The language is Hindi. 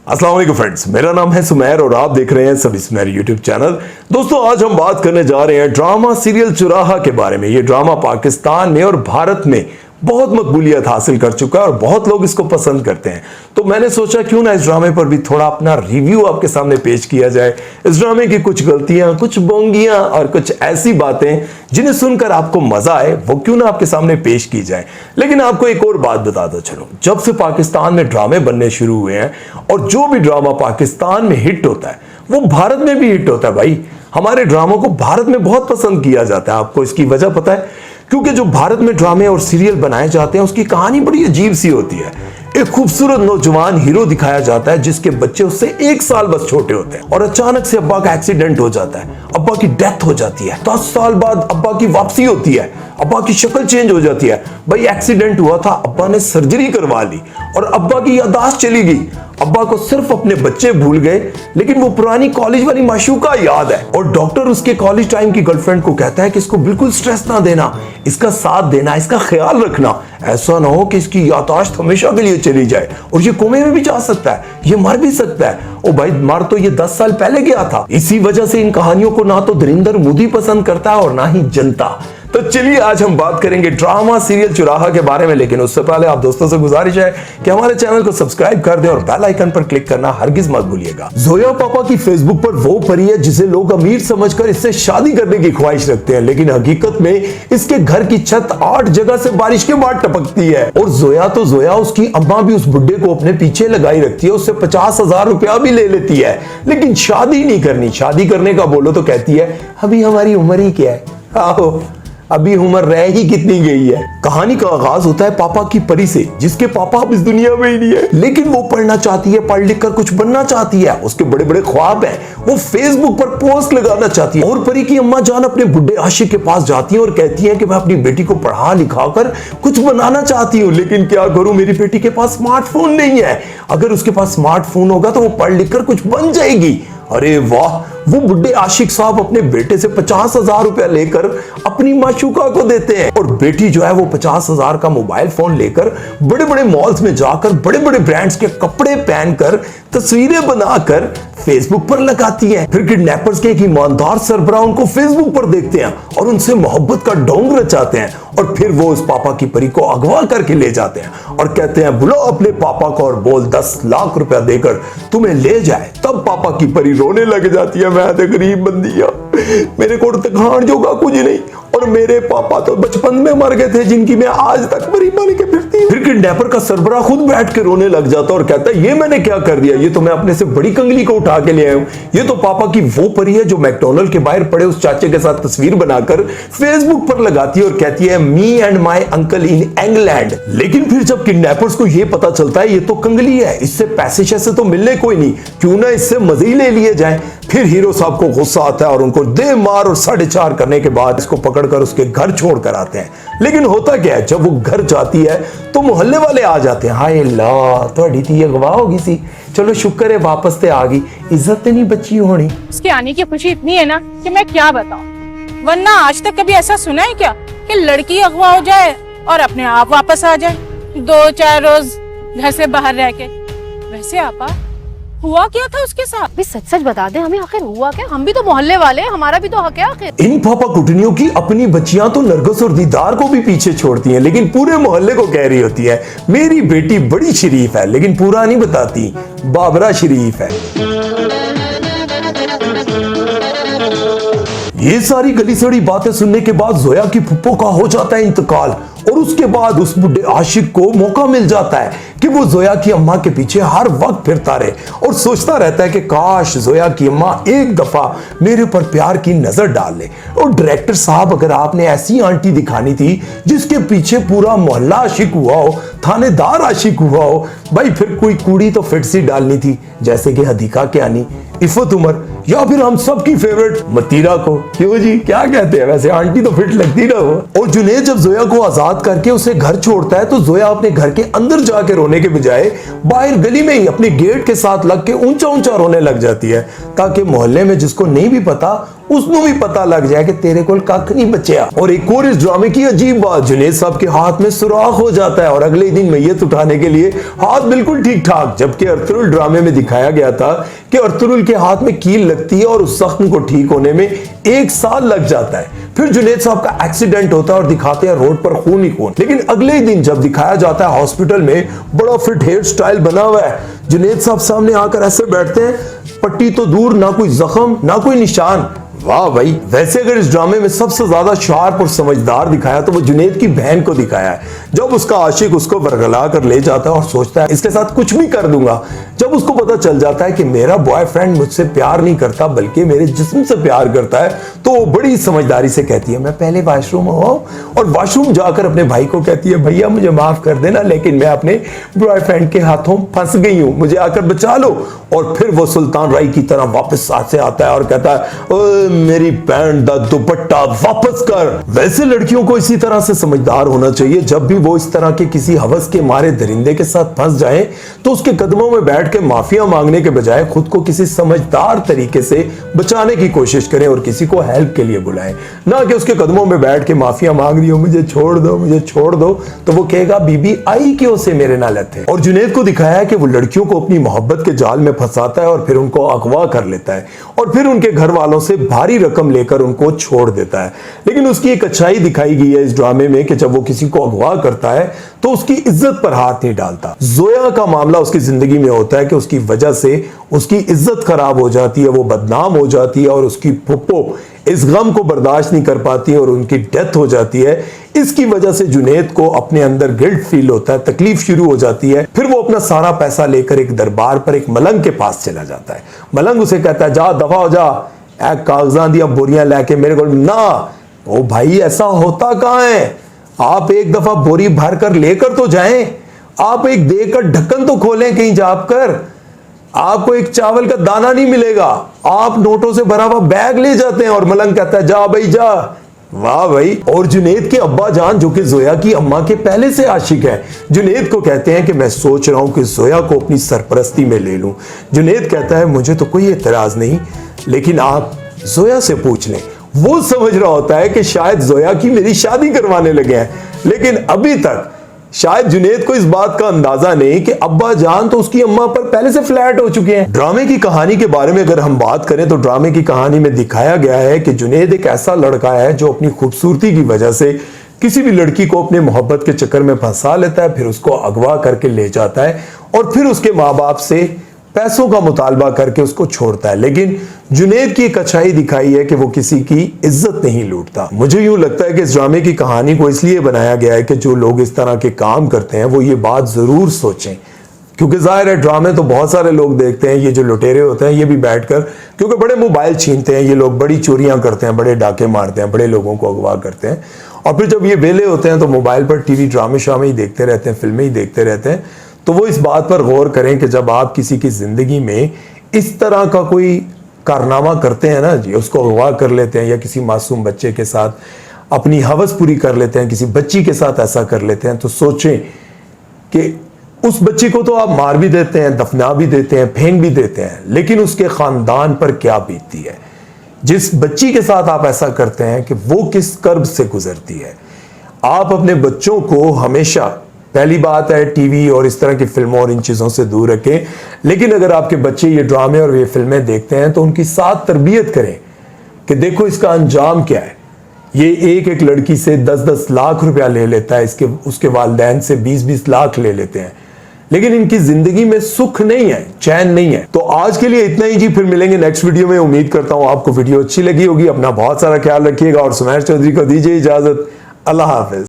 अस्सलाम वालेकुम फ्रेंड्स, मेरा नाम है सुमेर और आप देख रहे हैं सभी सुमेर यूट्यूब चैनल। दोस्तों, आज हम बात करने जा रहे हैं ड्रामा सीरियल चुराहा के बारे में। ये ड्रामा पाकिस्तान में और भारत में बहुत मकबूलियत हासिल कर चुका है और बहुत लोग इसको पसंद करते हैं। तो मैंने सोचा क्यों ना इस ड्रामे पर भी थोड़ा अपना रिव्यू आपके सामने पेश किया जाए। इस ड्रामे की कुछ गलतियां, कुछ बोंगियां और कुछ ऐसी बातें जिन्हें सुनकर आपको मजा आए, वो क्यों ना आपके सामने पेश की जाए। लेकिन आपको एक और बात बताता चलूं, जब से पाकिस्तान में ड्रामे बनने शुरू हुए हैं और जो भी ड्रामा पाकिस्तान में हिट होता है वो भारत में भी हिट होता है। भाई, हमारे ड्रामों को भारत में बहुत पसंद किया जाता है। आपको इसकी वजह पता है? क्योंकि जो भारत में ड्रामे और सीरियल बनाए जाते हैं उसकी कहानी बड़ी अजीब सी होती है। एक खूबसूरत नौजवान हीरो दिखाया जाता है जिसके बच्चे उससे 1 साल बस छोटे होते हैं और अचानक से अब्बा का एक्सीडेंट हो जाता है, अब्बा की डेथ हो जाती है। 10 साल बाद अब्बा की वापसी होती है, अब्बा की शक्ल चेंज हो जाती है। भाई, एक्सीडेंट हुआ था, अब्बा ने सर्जरी करवा ली और अब्बा की याददाश्त चली गई। अब्बा को सिर्फ अपने बच्चे भूल गए, लेकिन वो पुरानी कॉलेज वाली माशूका याद है। और डॉक्टर उसके कॉलेज टाइम की गर्लफ्रेंड को कहता है कि इसको बिल्कुल स्ट्रेस ना देना, इसका साथ देना, इसका ख्याल रखना। ऐसा ना हो कि इसकी याददाश्त हमेशा के लिए चली जाए और ये कोमे में भी जा सकता है, ये मर भी सकता है। ओ भाई, मर तो ये 10 साल पहले गया था। इसी वजह से इन कहानियों को ना तो धुरिंदर मोदी पसंद करता है और ना ही जनता। तो चलिए आज हम बात करेंगे ड्रामा सीरियल चुराहा के बारे में। लेकिन उससे पहले आप दोस्तों से गुजारिश है कि हमारे चैनल को सब्सक्राइब कर दें और बेल आइकन पर क्लिक करना हरगिज मत भूलिएगा। जोया पापा की फेसबुक पर वो परी है जिसे लोग अमीर समझकर इससे शादी करने की ख्वाहिश रखते हैं, लेकिन हकीकत में इसके घर की छत 8 जगह से बारिश के बाद टपकती है। और जोया तो जोया, उसकी अम्मा भी उस बुड्ढे को अपने पीछे लगाई रखती है, उससे 50,000 रुपया भी ले लेती है, लेकिन शादी नहीं करनी। शादी करने का बोलो तो कहती है अभी हमारी उम्र ही क्या है, आओ अभी उम्र रह ही कितनी गई है। कहानी का आगाज होता है पापा की परी से, जिसके पापा अब इस दुनिया में ही नहीं है, लेकिन वो पढ़ना चाहती है, पढ़ लिख कर कुछ बनना चाहती है। उसके बड़े बड़े ख्वाब हैं, वो फेसबुक पर पोस्ट लगाना चाहती है। और परी की अम्मा जान अपने बुड्ढे आशिक के पास जाती है और कहती है कि मैं अपनी बेटी को पढ़ा लिखा कर कुछ बनाना चाहती हूँ, लेकिन क्या करूं, मेरी बेटी के पास स्मार्टफोन नहीं है। अगर उसके पास स्मार्टफोन होगा तो वो पढ़ लिख कर कुछ बन जाएगी। अरे वाह, वो बुड्ढे आशिक साहब अपने बेटे से 50,000 रुपया लेकर अपनी माशूका को देते हैं और बेटी जो है वो 50,000 का मोबाइल फोन लेकर बड़े बड़े मॉल्स में जाकर बड़े बड़े ब्रांड्स के कपड़े पहनकर तस्वीरें बनाकर फेसबुक पर लगाती है। फिर किडनैपर्स के एक ईमानदार सरबराह उनको फेसबुक पर देखते हैं और उनसे मोहब्बत का ढोंग रचाते हैं और फिर वो उस पापा की परी को अगवा करके ले जाते हैं और कहते हैं बुलाओ अपने पापा को और बोल 10 लाख रुपया देकर तुम्हें ले जाए। तब पापा की परी रोने लग जाती है, मैं तो गरीब बंदी हूं, मेरे को तो खान जोगा कुछ नहीं और मेरे पापा तो बचपन में मर गए थे जिनकी मैं आज तक मरी बन के फिरती हूं। फिर किडनैपर का सरबराह खुद बैठ के रोने लग जाता और कहता है ये मैंने क्या कर दिया, ये तो मैं अपने से बड़ी कंगली को उठा के ले आया हूं। ये तो पापा की वो परी है जो मैकडॉनल्ड के बाहर पड़े उस चाचे के साथ तस्वीर बनाकर फेसबुक पर लगाती है और कहती है me and my uncle in England. लेकिन फिर जब किडनैपर्स को यह पता चलता है ये तो कंगली है, इससे पैसे शैसे तो मिलने कोई नहीं, क्यों ना इससे मजे ही ले लिए जाए। फिर हीरो साहब को गुस्सा आता है और उनको दे मार और 4.5 करने के बाद इसको पकड़कर उसके घर छोड़ कर आते हैं। लेकिन होता क्या है, जब वो घर जाती है तो मोहल्ले वाले आ जाते हैं, हाय ला थोड़ी थी अगवा होगी सी, चलो शुक्र है वापस ते आ गई, इज्जत नहीं बची होनी। उसके आने की खुशी इतनी है ना कि मैं क्या बताऊं, वरना आज तक कभी ऐसा सुना है क्या कि लड़की अगवा हो जाए और अपने आप वापस आ जाए 2-4 रोज घर से बाहर रह के। वैसे आपा हुआ क्या था उसके साथ? भी सच सच बता दे हमें, आखिर हुआ क्या? हम भी तो मोहल्ले वाले हैं, हमारा भी तो हक है आखिर। इन पापा कुटनियों की अपनी बच्चियां तो नरगिस और दीदार को भी पीछे छोड़ती हैं, लेकिन पूरे मोहल्ले को कह रही होती है मेरी बेटी बड़ी शरीफ है, लेकिन पूरा नहीं बताती बाबरा शरीफ है। ये सारी गली सड़ी बातें सुनने के बाद जोया की फुप्पो का हो जाता है इंतकाल और उसके बाद उस बुढ़े आशिक को मौका मिल जाता है कि वो जोया की अम्मा के पीछे हर वक्त फिरता रहे और सोचता रहता है कि काश जोया की अम्मा एक दफा मेरे पर प्यार की नजर डाल ले। और डायरेक्टर साहब, अगर आपने ऐसी आंटी दिखानी थी जिसके पीछे पूरा मोहल्ला आशिक हुआ हो, थानेदार आशिक हुआ हो, भाई फिर कोई कुड़ी तो फिट सी डालनी थी, जैसे कि हदीका के आनी, इफत उमर या फिर हम सबकी फेवरेट मतीरा को। क्यों जी, क्या कहते हैं? वैसे आंटी तो फिट लगती ना वो। और जुनेद जब जोया को आजाद करके उसे घर छोड़ता है तो जोया अपने घर के अंदर जाके रोने के बजाय बाहर गली में ही अपने गेट के साथ लग के ऊंचा ऊंचा रोने लग जाती है, ताकि मोहल्ले में जिसको नहीं भी पता उसको भी पता लग जाए कि तेरे को कख नहीं बचया। और एक और इस ड्रामे की अजीब बात, जुनेद साहब के हाथ में सुराख हो जाता है और अगले दिन मैयत उठाने के लिए हाथ बिल्कुल ठीक ठाक, जबकि अर्तुगरुल ड्रामे में दिखाया गया था कि अर्तुगरुल के हाथ में कील लगती है और उस जख्म को ठीक होने में 1 साल लग जाता है। फिर जुनेद साहब का एक्सीडेंट होता है और दिखाते हैं रोड पर खून ही खून। लेकिन अगले दिन जब दिखाया जाता है हॉस्पिटल में बड़ा फिट हेयर स्टाइल बना हुआ है, जुनेद साहब सामने आकर ऐसे बैठते हैं, पट्टी तो दूर, ना कोई जख्म ना कोई निशान। वाह भाई। वैसे अगर इस ड्रामे में सबसे ज्यादा शार्प और समझदार दिखाया तो वो जुनेद की बहन को दिखाया है, जब उसका आशिक उसको बरगला कर ले जाता है और सोचता है इसके साथ कुछ भी कर दूंगा। जब उसको पता चल जाता है कि मेरा बॉयफ्रेंड मुझसे प्यार नहीं करता बल्कि मेरे जिस्म से प्यार करता है, तो वो बड़ी समझदारी से कहती है मैं पहले वॉशरूम हो, और वॉशरूम जाकर अपने भाई को कहती है भैया मुझे माफ कर देना, लेकिन मैं अपने बॉयफ्रेंड के हाथों फंस गई हूं, मुझे आकर बचा लो। और फिर वो सुल्तान राय की तरह वापस साथ से आता है और कहता है मेरी पैंट दा दुपट्टा वापस कर। वैसे लड़कियों को इसी तरह से समझदार होना चाहिए, जब भी वो इस तरह के किसी हवस के मारे दरिंदे के साथ फंस जाए तो उसके कदमों में बैठ के माफिया मांगने के बजाय खुद को किसी समझदार तरीके से बचाने की कोशिश करें और किसी को हेल्प के लिए बुलाएं, ना कि उसके कदमों में बैठ के माफिया मांग रही हो मुझे छोड़ दो मुझे छोड़ दो, तो वो कहेगा बीबी आई क्यों से मेरे नाल थे। और जुनेद को दिखाया है कि वो लड़कियों को अपनी मोहब्बत के जाल में फंसाता है और फिर उनको अगवा कर लेता है और फिर उनके घर वालों से भारी रकम लेकर उनको छोड़ देता है। लेकिन उसकी एक अच्छाई दिखाई गई है इस ड्रामे में कि जब वो किसी को अगवा करता है तो उसकी इज्जत पर हाथ नहीं डालता। जोया का मामला उसकी जिंदगी में होता है कि उसकी वजह से उसकी इज्जत खराब हो जाती है, वो बदनाम हो जाती है और उसकी फुप्पो इस गम को बर्दाश्त नहीं कर पाती है और उनकी डेथ हो जाती है। इसकी वजह से जुनेद को अपने अंदर गिल्ट फील होता है, तकलीफ शुरू हो जाती है। फिर वो अपना सारा पैसा लेकर एक दरबार पर एक मलंग के पास चला जाता है। मलंग उसे कहता है जा दफा हो जा, कागजां दिया बोरियां लेके मेरे को ना। ओ भाई ऐसा होता कहां है, आप एक दफा बोरी भर कर लेकर तो जाएं, आप एक देकर ढक्कन तो खोलें कहीं जाकर, आपको एक चावल का दाना नहीं मिलेगा, आप नोटों से भरा हुआ बैग ले जाते हैं। और मलंग कहता है जा भाई जा। वाह भाई। और जुनेद के अब्बा जान जो कि जोया की अम्मा के पहले से आशिक है, जुनेद को कहते हैं कि मैं सोच रहा हूं कि जोया को अपनी सरपरस्ती में ले लूं। जुनेद कहता है मुझे तो कोई एतराज नहीं, लेकिन आप जोया से पूछ लें। वो समझ रहा होता है कि शायद जोया की मेरी शादी करवाने लगे हैं, लेकिन अभी तक शायद जुनेद को इस बात का अंदाजा नहीं कि अब्बा जान तो उसकी अम्मा पर पहले से फ्लैट हो चुके हैं। ड्रामे की कहानी के बारे में अगर हम बात करें तो ड्रामे की कहानी में दिखाया गया है कि जुनेद एक ऐसा लड़का है जो अपनी खूबसूरती की वजह से किसी भी लड़की को अपने मोहब्बत के चक्कर में फंसा लेता है, फिर उसको अगवा करके ले जाता है और फिर उसके माँ बाप से पैसों का मुतालबा करके उसको छोड़ता है। लेकिन जुनेद की एक अच्छाई दिखाई है कि वो किसी की इज्जत नहीं लूटता। मुझे यूं लगता है कि इस ड्रामे की कहानी को इसलिए बनाया गया है कि जो लोग इस तरह के काम करते हैं वो ये बात जरूर सोचें, क्योंकि जाहिर है ड्रामे तो बहुत सारे लोग देखते हैं, ये जो लुटेरे होते हैं ये भी बैठकर, क्योंकि बड़े मोबाइल छीनते हैं ये लोग, बड़ी चोरियां करते हैं, बड़े डाके मारते हैं, बड़े लोगों को अगवा करते हैं और फिर जब ये वेले होते हैं तो मोबाइल पर टीवी ड्रामे शामे ही देखते रहते हैं, फिल्में ही देखते रहते हैं। तो वो इस बात पर गौर करें कि जब आप किसी की जिंदगी में इस तरह का कोई कारनामा करते हैं ना जी, उसको अगवा कर लेते हैं या किसी मासूम बच्चे के साथ अपनी हवस पूरी कर लेते हैं, किसी बच्ची के साथ ऐसा कर लेते हैं, तो सोचें कि उस बच्ची को तो आप मार भी देते हैं, दफना भी देते हैं, फेंक भी देते हैं, लेकिन उसके खानदान पर क्या बीतती है। जिस बच्ची के साथ आप ऐसा करते हैं कि वो किस कर्ब से गुजरती है। आप अपने बच्चों को हमेशा, पहली बात है टीवी और इस तरह की फिल्मों और इन चीज़ों से दूर रखें, लेकिन अगर आपके बच्चे ये ड्रामे और ये फिल्में देखते हैं तो उनकी साथ तरबियत करें कि देखो इसका अंजाम क्या है। ये एक एक लड़की से 10-10 लाख रुपया ले लेता है, उसके वालिदैन से 20-20 लाख ले लेते हैं, लेकिन इनकी जिंदगी में सुख नहीं है, चैन नहीं है। तो आज के लिए इतना ही जी, फिर मिलेंगे नेक्स्ट वीडियो में। उम्मीद करता हूं आपको वीडियो अच्छी लगी होगी। अपना बहुत सारा ख्याल रखिएगा और सुमैर चौधरी को दीजिए इजाजत। अल्लाह हाफिज।